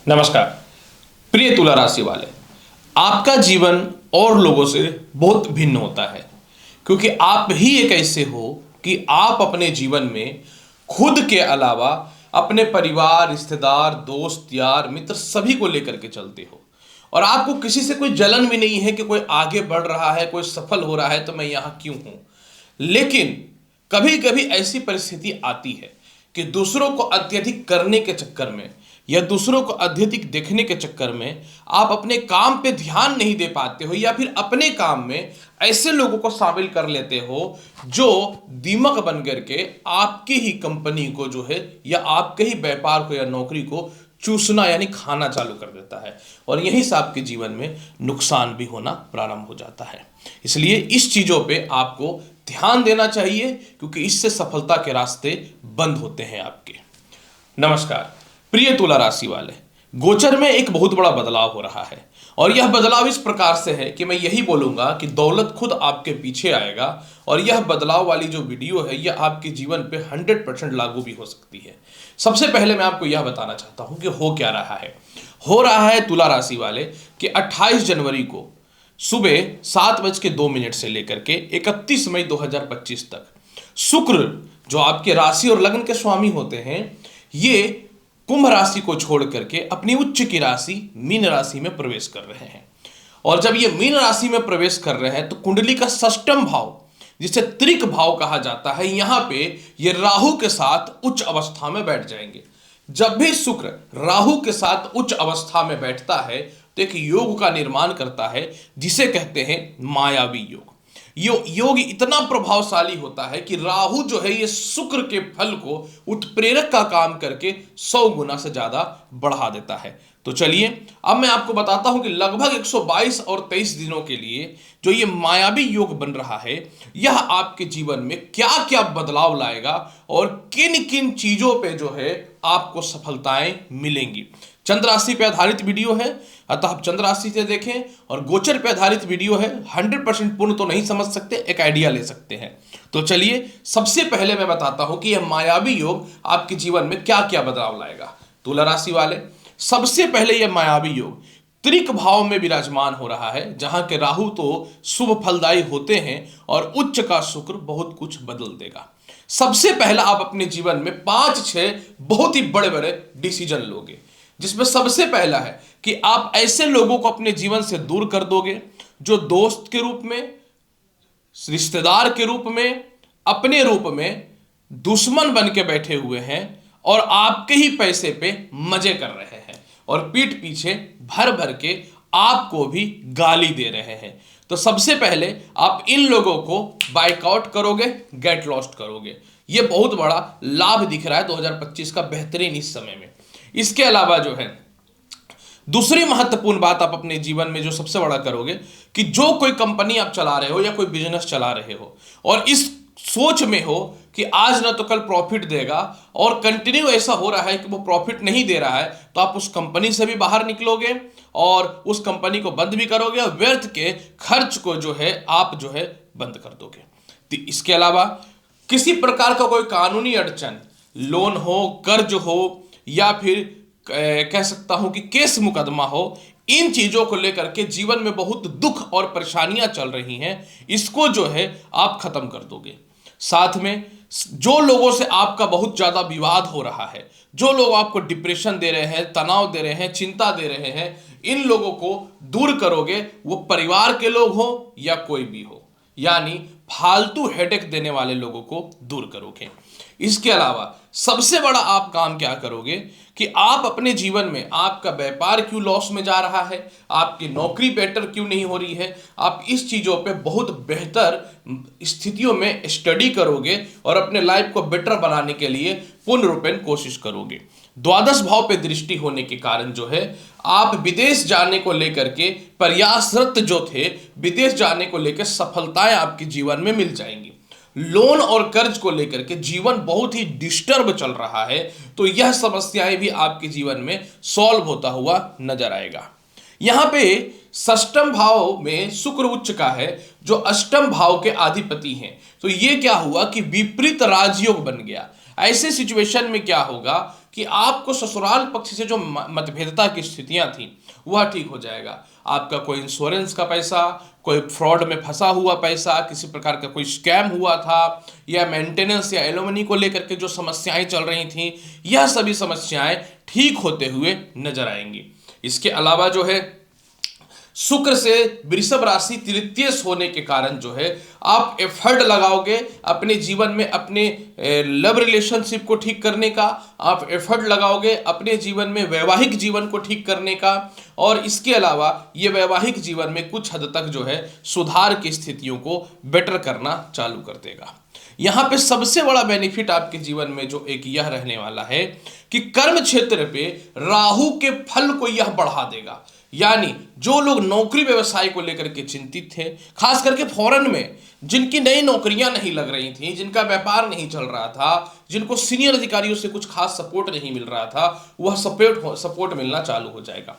नमस्कार। प्रिय तुला राशि वाले, आपका जीवन और लोगों से बहुत भिन्न होता है क्योंकि आप ही एक ऐसे हो कि आप अपने जीवन में खुद के अलावा अपने परिवार, रिश्तेदार, दोस्त, यार, मित्र सभी को लेकर के चलते हो और आपको किसी से कोई जलन भी नहीं है कि कोई आगे बढ़ रहा है, कोई सफल हो रहा है तो मैं यहाँ क्यों हूँ। लेकिन कभी कभी ऐसी परिस्थिति आती है कि दूसरों को अत्यधिक करने के चक्कर में या दूसरों को अत्यधिक देखने के चक्कर में आप अपने काम पे ध्यान नहीं दे पाते हो या फिर अपने काम में ऐसे लोगों को शामिल कर लेते हो जो दीमक बन करके आपकी ही कंपनी को जो है या आपके ही व्यापार को या नौकरी को चूसना यानी खाना चालू कर देता है और यहीं से आपके जीवन में नुकसान भी होना प्रारंभ हो जाता है। इसलिए इस चीजों पे आपको ध्यान देना चाहिए क्योंकि इससे सफलता के रास्ते बंद होते हैं आपके। नमस्कार प्रिय तुला राशि वाले, गोचर में एक बहुत बड़ा बदलाव हो रहा है और यह बदलाव इस प्रकार से है कि मैं यही बोलूंगा कि दौलत खुद आपके पीछे आएगा और यह बदलाव वाली जो वीडियो है यह आपके जीवन पे 100% लागू भी हो सकती है। सबसे पहले मैं आपको यह बताना चाहता हूं कि हो क्या रहा है। हो रहा है तुला राशि वाले कि 28 जनवरी को सुबह 7:02 से लेकर के 31 मई 2025 तक शुक्र जो आपके राशि और लग्न के स्वामी होते हैं ये कुंभ राशि को छोड़ करके अपनी उच्च की राशि मीन राशि में प्रवेश कर रहे हैं और जब ये मीन राशि में प्रवेश कर रहे हैं तो कुंडली का षष्ठम भाव जिसे त्रिक भाव कहा जाता है यहां पे ये राहु के साथ उच्च अवस्था में बैठ जाएंगे। जब भी शुक्र राहु के साथ उच्च अवस्था में बैठता है तो एक योग का निर्माण करता है जिसे कहते हैं मायावी योग। योग इतना प्रभावशाली होता है कि राहु जो है ये शुक्र के फल को उत्प्रेरक का काम करके 100 गुना से ज्यादा बढ़ा देता है। तो चलिए अब मैं आपको बताता हूं कि लगभग 122 और 23 दिनों के लिए जो ये मायावी योग बन रहा है यह आपके जीवन में क्या क्या बदलाव लाएगा और किन किन चीजों पे जो है आपको सफलताएं मिलेंगी। चंद्र राशि पे आधारित वीडियो है अतः आप चंद्र राशि से देखें और गोचर पे आधारित वीडियो है। 100% पूर्ण तो नहीं समझ सकते, एक आइडिया ले सकते हैं। तो चलिए सबसे पहले मैं बताता हूं कि यह मायावी योग आपके जीवन में क्या क्या बदलाव लाएगा। तुला राशि वाले, सबसे पहले यह मायावी योग त्रिक भाव में विराजमान हो रहा है जहां के राहु तो शुभ फलदायी होते हैं और उच्च का शुक्र बहुत कुछ बदल देगा। सबसे पहला आप अपने जीवन में 5-6 बहुत ही बड़े बड़े डिसीजन लोगे जिसमें सबसे पहला है कि आप ऐसे लोगों को अपने जीवन से दूर कर दोगे जो दोस्त के रूप में, रिश्तेदार के रूप में, अपने रूप में दुश्मन बन के बैठे हुए हैं और आपके ही पैसे पे मजे कर रहे हैं और पीठ पीछे भर भर के आपको भी गाली दे रहे हैं। तो सबसे पहले आप इन लोगों को बाइकआउट करोगे, गेट लॉस्ट करोगे। यह बहुत बड़ा लाभ दिख रहा है 2025 का बेहतरीन इस समय में। इसके अलावा जो है दूसरी महत्वपूर्ण बात आप अपने जीवन में जो सबसे बड़ा करोगे कि जो कोई कंपनी आप चला रहे हो या कोई बिजनेस चला रहे हो और इस सोच में हो कि आज ना तो कल प्रॉफिट देगा और कंटिन्यू ऐसा हो रहा है कि वो प्रॉफिट नहीं दे रहा है तो आप उस कंपनी से भी बाहर निकलोगे और उस कंपनी को बंद भी करोगे और व्यर्थ के खर्च को जो है आप जो है बंद कर दोगे। तो इसके अलावा किसी प्रकार का कोई कानूनी अड़चन, लोन हो, कर्ज हो या फिर कह सकता हूं कि केस मुकदमा हो, इन चीजों को लेकर के जीवन में बहुत दुख और परेशानियां चल रही हैं, इसको जो है आप खत्म कर दोगे। साथ में जो लोगों से आपका बहुत ज्यादा विवाद हो रहा है, जो लोग आपको डिप्रेशन दे रहे हैं, तनाव दे रहे हैं, चिंता दे रहे हैं, इन लोगों को दूर करोगे। वो परिवार के लोग हो या कोई भी हो, यानी फालतू हेडेक देने वाले लोगों को दूर करोगे। इसके अलावा सबसे बड़ा आप काम क्या करोगे कि आप अपने जीवन में आपका व्यापार क्यों लॉस में जा रहा है, आपकी नौकरी बेटर क्यों नहीं हो रही है, आप इस चीजों पे बहुत बेहतर स्थितियों में स्टडी करोगे और अपने लाइफ को बेटर बनाने के लिए पूर्ण रूपेण कोशिश करोगे। द्वादश भाव पे दृष्टि होने के कारण जो है आप विदेश जाने को लेकर के प्रयासरत जो थे, विदेश जाने को लेकर सफलताएं आपके जीवन में मिल जाएंगी। लोन और कर्ज को लेकर के जीवन बहुत ही डिस्टर्ब चल रहा है तो यह समस्याएं भी आपके जीवन में सॉल्व होता हुआ नजर आएगा। यहां पे षष्ठम भाव में शुक्र उच्च का है जो अष्टम भाव के अधिपति हैं। तो ये क्या हुआ कि विपरीत राजयोग बन गया। ऐसे सिचुएशन में क्या होगा कि आपको ससुराल पक्ष से जो मतभेदता की स्थितियां थी वह ठीक हो जाएगा। आपका कोई इंश्योरेंस का पैसा, कोई फ्रॉड में फंसा हुआ पैसा, किसी प्रकार का कोई स्कैम हुआ था, या मेंटेनेंस या एलुमनी को लेकर के जो समस्याएं चल रही थी, यह सभी समस्याएं ठीक होते हुए नजर आएंगी। इसके अलावा जो है शुक्र से वृषभ राशि तृतीय होने के कारण जो है आप एफर्ट लगाओगे अपने जीवन में अपने लव रिलेशनशिप को ठीक करने का, आप एफर्ट लगाओगे अपने जीवन में वैवाहिक जीवन को ठीक करने का, और इसके अलावा ये वैवाहिक जीवन में कुछ हद तक जो है सुधार की स्थितियों को बेटर करना चालू कर देगा। यहाँ पे सबसे बड़ा बेनिफिट आपके जीवन में जो एक यह रहने वाला है कि कर्म क्षेत्र पे राहु के फल को यह बढ़ा देगा। यानी जो लोग नौकरी व्यवसाय को लेकर के चिंतित थे, खास करके फॉरेन में जिनकी नई नौकरियां नहीं लग रही थी, जिनका व्यापार नहीं चल रहा था, जिनको सीनियर अधिकारियों से कुछ खास सपोर्ट नहीं मिल रहा था, वह सपोर्ट मिलना चालू हो जाएगा।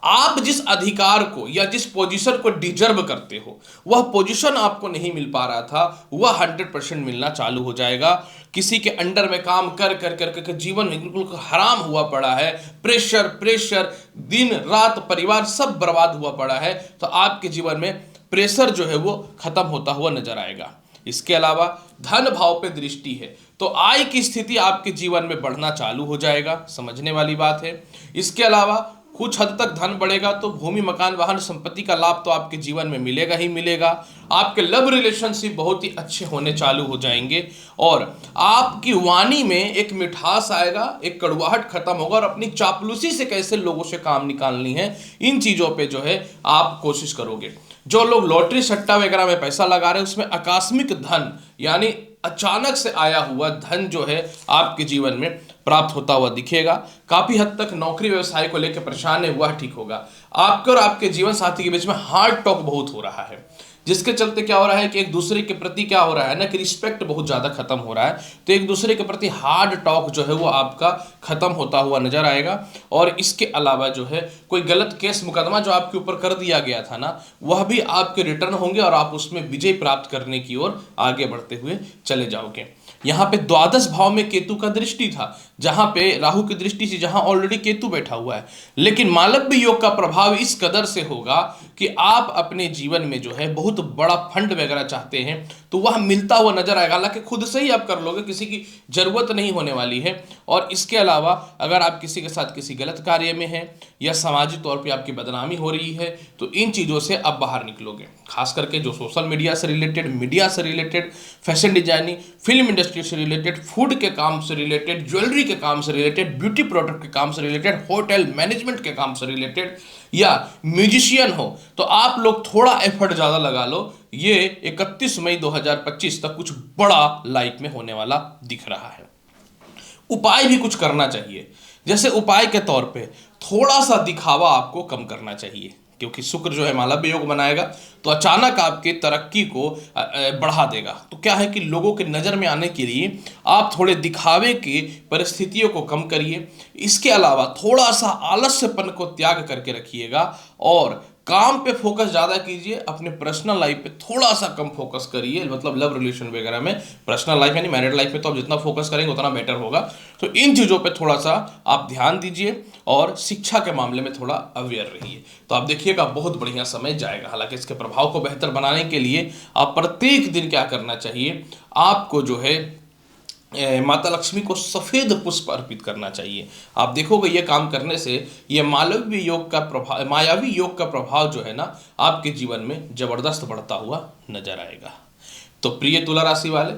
आप जिस अधिकार को या जिस पोजीशन को डिजर्व करते हो वह पोजीशन आपको नहीं मिल पा रहा था, वह 100% मिलना चालू हो जाएगा। किसी के अंडर में काम कर कर कर कर जीवन बिल्कुल हराम हुआ पड़ा है, प्रेशर दिन रात परिवार सब बर्बाद हुआ पड़ा है, तो आपके जीवन में प्रेशर जो है वो खत्म होता हुआ नजर आएगा। इसके अलावा धन भाव पे दृष्टि है तो आय की स्थिति आपके जीवन में बढ़ना चालू हो जाएगा, समझने वाली बात है। इसके अलावा कुछ हद तक धन बढ़ेगा तो भूमि मकान वाहन संपत्ति का लाभ तो आपके जीवन में मिलेगा ही मिलेगा। आपके लव रिलेशनशिप बहुत ही अच्छे होने चालू हो जाएंगे और आपकी वाणी में एक मिठास आएगा, एक कड़वाहट खत्म होगा, और अपनी चापलूसी से कैसे लोगों से काम निकालनी है इन चीजों पे जो है आप कोशिश करोगे। जो लोग लॉटरी सट्टा वगैरह में पैसा लगा रहे हैं उसमें आकस्मिक धन यानी अचानक से आया हुआ धन जो है आपके जीवन में प्राप्त होता हुआ दिखेगा। काफी हद तक नौकरी व्यवसाय को लेकर परेशान है वह ठीक होगा। आपके और आपके जीवन साथी के बीच में हार्ड टॉक बहुत हो रहा है, जिसके चलते क्या हो रहा है कि एक दूसरे के प्रति क्या हो रहा है ना कि रिस्पेक्ट बहुत ज्यादा खत्म हो रहा है, तो एक दूसरे के प्रति हार्ड टॉक जो है वो आपका खत्म होता हुआ नजर आएगा। और इसके अलावा जो है कोई गलत केस मुकदमा जो आपके ऊपर कर दिया गया था ना वह भी आपके रिटर्न होंगे और आप उसमें विजय प्राप्त करने की ओर आगे बढ़ते हुए चले जाओगे। यहाँ पे द्वादश भाव में केतु का दृष्टि था, जहां पे राहु की दृष्टि से जहां ऑलरेडी केतु बैठा हुआ है, लेकिन मालव्य योग का प्रभाव इस कदर से होगा कि आप अपने जीवन में जो है बहुत बड़ा फंड वगैरह चाहते हैं तो वह मिलता हुआ नजर आएगा। हालांकि खुद से ही आप कर लोगे, किसी की जरूरत नहीं होने वाली है। और इसके अलावा अगर आप किसी के साथ किसी गलत कार्य में हैं या सामाजिक तौर पे आपकी बदनामी हो रही है तो इन चीज़ों से आप बाहर निकलोगे। खास करके जो सोशल मीडिया से रिलेटेड, मीडिया से related, fashion designing, film industry से रिलेटेड, फूड के काम से रिलेटेड, ज्वेलरी के काम से रिलेटेड, ब्यूटी प्रोडक्ट के काम से रिलेटेड, होटल मैनेजमेंट के काम से रिलेटेड, या म्यूजिशियन हो तो आप लोग थोड़ा एफर्ट ज़्यादा लगा लो। ये 31 मई 2025 तक कुछ बड़ा लाइफ में होने वाला दिख रहा है। उपाय भी कुछ करना चाहिए, जैसे उपाय के तौर पे थोड़ा सा दिखावा आपको कम करना चाहिए, क्योंकि शुक्र जो है मालव्य योग बनाएगा तो अचानक आपके तरक्की को बढ़ा देगा। तो क्या है कि लोगों के नज़र में आने के लिए आप थोड़े दिखावे की परिस्थितियों को कम करिए। इसके अलावा थोड़ा सा आलस्यपन को त्याग करके रखिएगा और काम पे फोकस ज़्यादा कीजिए, अपने पर्सनल लाइफ पे थोड़ा सा कम फोकस करिए। मतलब लव रिलेशन वगैरह में, पर्सनल लाइफ यानी मैरिड लाइफ में तो आप जितना फोकस करेंगे उतना बेटर होगा। तो इन चीज़ों पे थोड़ा सा आप ध्यान दीजिए और शिक्षा के मामले में थोड़ा अवेयर रहिए, तो आप देखिएगा बहुत बढ़िया समय जाएगा। हालांकि इसके प्रभाव को बेहतर बनाने के लिए आप प्रत्येक दिन क्या करना चाहिए, आपको जो है माता लक्ष्मी को सफ़ेद पुष्प अर्पित करना चाहिए। आप देखोगे ये काम करने से ये मालव्य योग का प्रभाव, मायावी योग का प्रभाव जो है ना आपके जीवन में जबरदस्त बढ़ता हुआ नजर आएगा। तो प्रिय तुला राशि वाले,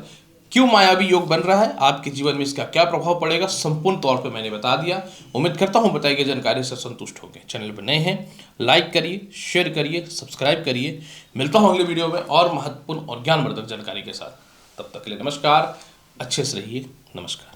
क्यों मायावी योग बन रहा है, आपके जीवन में इसका क्या प्रभाव पड़ेगा, संपूर्ण तौर पे मैंने बता दिया। उम्मीद करता हूँ बताई गई जानकारी से संतुष्ट होंगे। चैनल पर नए हैं लाइक करिए, शेयर करिए, सब्सक्राइब करिए। मिलता हूँ अगले वीडियो में और महत्वपूर्ण और ज्ञानवर्धक जानकारी के साथ। तब तक के लिए नमस्कार, अच्छे से रहिए, नमस्कार।